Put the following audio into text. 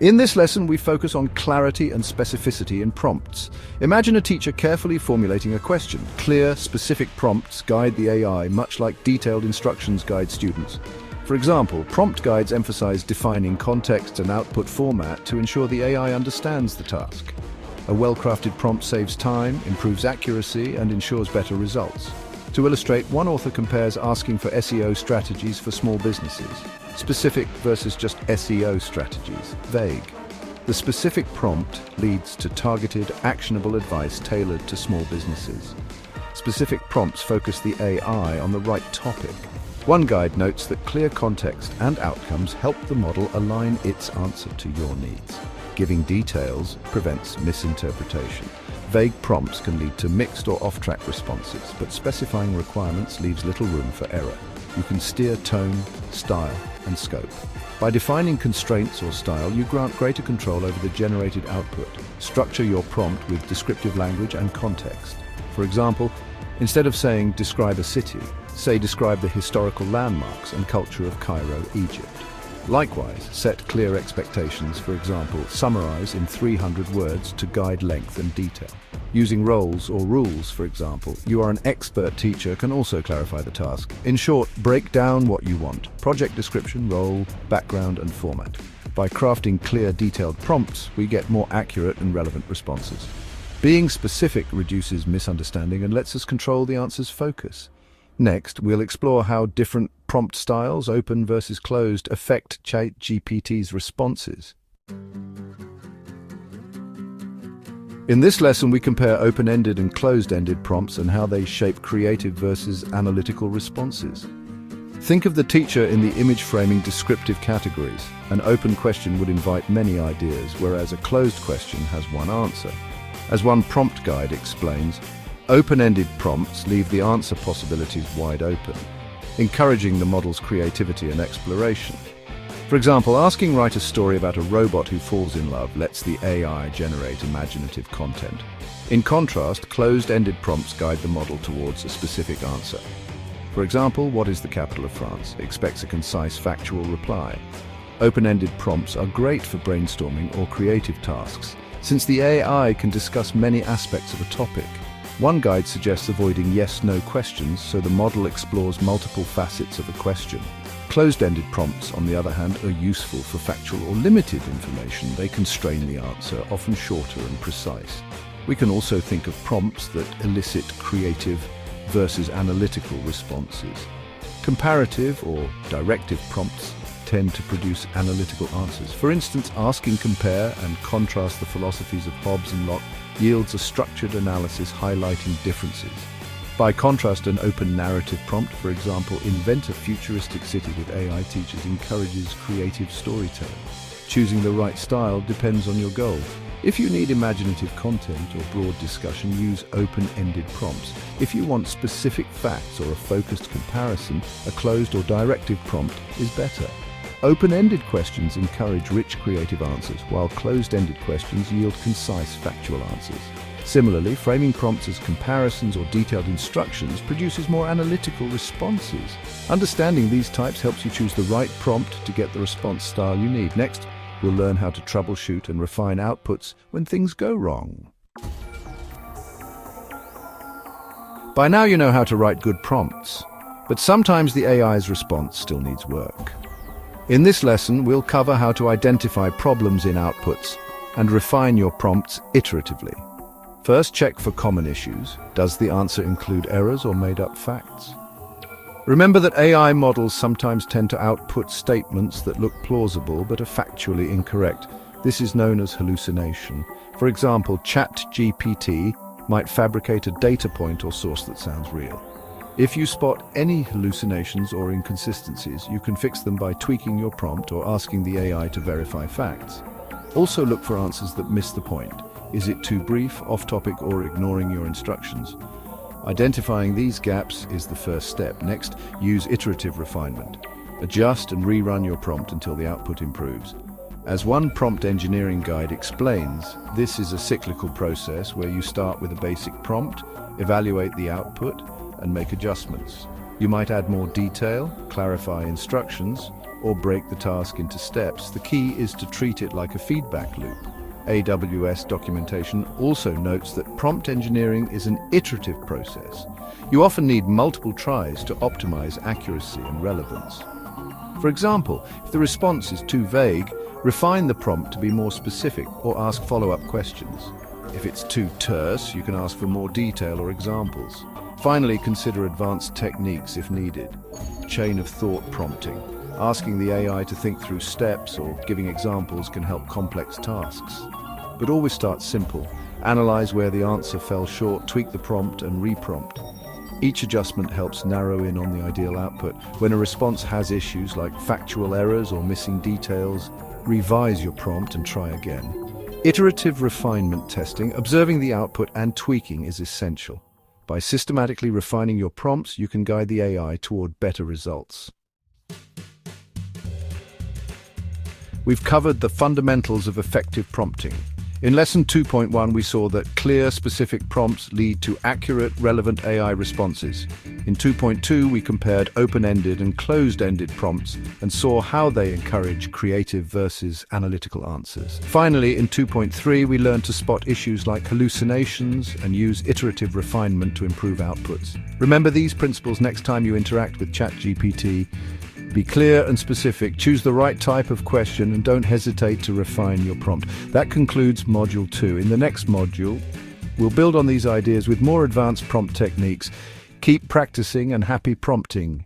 In this lesson, we focus on clarity and specificity in prompts. Imagine a teacher carefully formulating a question. Clear, specific prompts guide the AI, much like detailed instructions guide students. For example, prompt guides emphasize defining context and output format to ensure the AI understands the task. A well-crafted prompt saves time, improves accuracy, and ensures better results. To illustrate, one author compares asking for SEO strategies for small businesses. Specific versus just SEO strategies. Vague. The specific prompt leads to targeted, actionable advice tailored to small businesses. Specific prompts focus the AI on the right topic. One guide notes that clear context and outcomes help the model align its answer to your needs. Giving details prevents misinterpretation. Vague prompts can lead to mixed or off-track responses, but specifying requirements leaves little room for error. You can steer tone, style, and scope. By defining constraints or style, you grant greater control over the generated output. Structure your prompt with descriptive language and context. For example, instead of saying describe a city, say describe the historical landmarks and culture of Cairo, Egypt. Likewise, set clear expectations. For example, summarize in 300 words to guide length and detail. Using roles or rules, for example, you are an expert teacher can also clarify the task. In short, break down what you want. Project description, role, background, and format. By crafting clear, detailed prompts, we get more accurate and relevant responses. Being specific reduces misunderstanding and lets us control the answer's focus. Next, we'll explore how different prompt styles, open versus closed, affect ChatGPT's responses. In this lesson, we compare open-ended and closed-ended prompts and how they shape creative versus analytical responses. Think of the teacher in the image framing descriptive categories. An open question would invite many ideas, whereas a closed question has one answer. As one prompt guide explains, open-ended prompts leave the answer possibilities wide open, encouraging the model's creativity and exploration. For example, asking write a story about a robot who falls in love lets the AI generate imaginative content. In contrast, closed-ended prompts guide the model towards a specific answer. For example, what is the capital of France? Expects a concise, factual reply. Open-ended prompts are great for brainstorming or creative tasks, since the AI can discuss many aspects of a topic. One guide suggests avoiding yes-no questions so the model explores multiple facets of a question. Closed-ended prompts, on the other hand, are useful for factual or limited information. They constrain the answer, often shorter and precise. We can also think of prompts that elicit creative versus analytical responses. Comparative or directive prompts tend to produce analytical answers. For instance, ask and compare and contrast the philosophies of Hobbes and Locke yields a structured analysis highlighting differences. By contrast, an open narrative prompt, for example, invent a futuristic city with AI teachers, encourages creative storytelling. Choosing the right style depends on your goal. If you need imaginative content or broad discussion, use open-ended prompts. If you want specific facts or a focused comparison, a closed or directive prompt is better. Open-ended questions encourage rich creative answers, while closed-ended questions yield concise factual answers. Similarly, framing prompts as comparisons or detailed instructions produces more analytical responses. Understanding these types helps you choose the right prompt to get the response style you need. Next, we'll learn how to troubleshoot and refine outputs when things go wrong. By now you know how to write good prompts, but sometimes the AI's response still needs work. In this lesson, we'll cover how to identify problems in outputs and refine your prompts iteratively. First, check for common issues. Does the answer include errors or made-up facts? Remember that AI models sometimes tend to output statements that look plausible but are factually incorrect. This is known as hallucination. For example, ChatGPT might fabricate a data point or source that sounds real. If you spot any hallucinations or inconsistencies, you can fix them by tweaking your prompt or asking the AI to verify facts. Also look for answers that miss the point. Is it too brief, off-topic, or ignoring your instructions? Identifying these gaps is the first step. Next, use iterative refinement. Adjust and rerun your prompt until the output improves. As one prompt engineering guide explains, this is a cyclical process where you start with a basic prompt, evaluate the output, and make adjustments. You might add more detail, clarify instructions, or break the task into steps. The key is to treat it like a feedback loop. AWS documentation also notes that prompt engineering is an iterative process. You often need multiple tries to optimize accuracy and relevance. For example, if the response is too vague, refine the prompt to be more specific or ask follow-up questions. If it's too terse, you can ask for more detail or examples. Finally, consider advanced techniques if needed. Chain of thought prompting. Asking the AI to think through steps or giving examples can help complex tasks. But always start simple. Analyze where the answer fell short, tweak the prompt and reprompt. Each adjustment helps narrow in on the ideal output. When a response has issues like factual errors or missing details, revise your prompt and try again. Iterative refinement testing, observing the output and tweaking is essential. By systematically refining your prompts, you can guide the AI toward better results. We've covered the fundamentals of effective prompting. In Lesson 2.1, we saw that clear, specific prompts lead to accurate, relevant AI responses. In 2.2, we compared open-ended and closed-ended prompts and saw how they encourage creative versus analytical answers. Finally, in 2.3, we learned to spot issues like hallucinations and use iterative refinement to improve outputs. Remember these principles next time you interact with ChatGPT. Be clear and specific, choose the right type of question, and don't hesitate to refine your prompt. That concludes Module 2. In the next module, we'll build on these ideas with more advanced prompt techniques. Keep practicing and happy prompting.